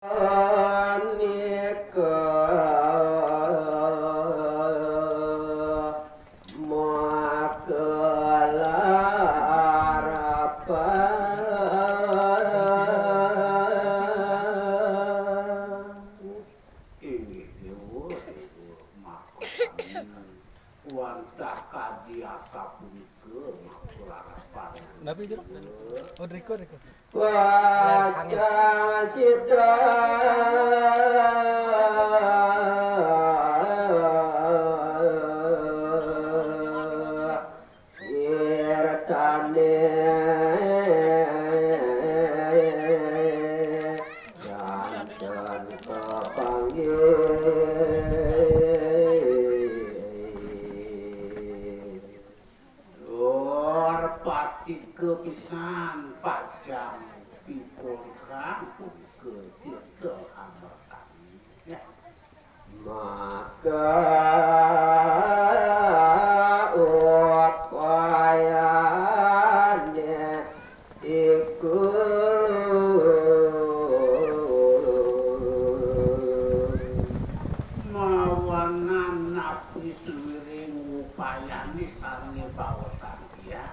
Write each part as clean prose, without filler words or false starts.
Nabi itu, oh record. Kepisan pajang pipul kamu ke ya. Maka upayanya mawanan napi suwiring upayani sange bawasan dia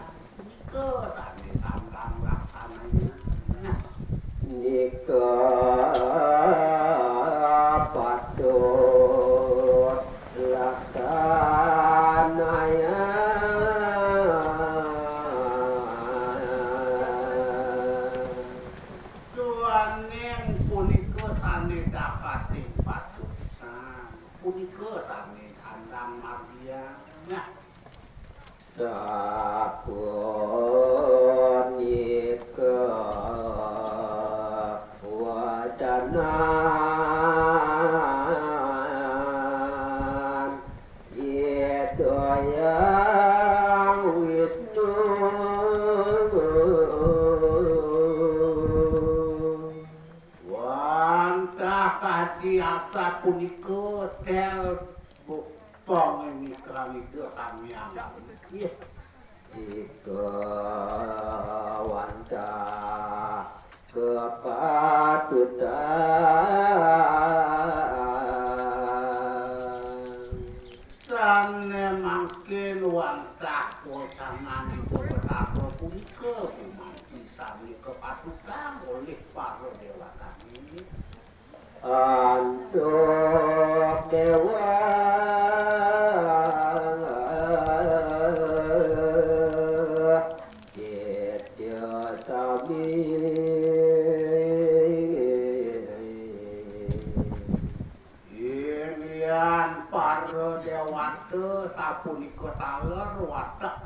sane sambang laksananya nika patut laksananya tuaning punika sane dakating patut pisan punika sane handang margia sapun nika wadanan yedayang Wisnu wantah kadiasa punika tel bukpong ini kami ke samyang ika wanda kepatutan sane mangkin wanda kosanane beberapa punika mangkin sami kepatutan oleh para dewa kami antuk dewa Inian para dewata sapunika taler watak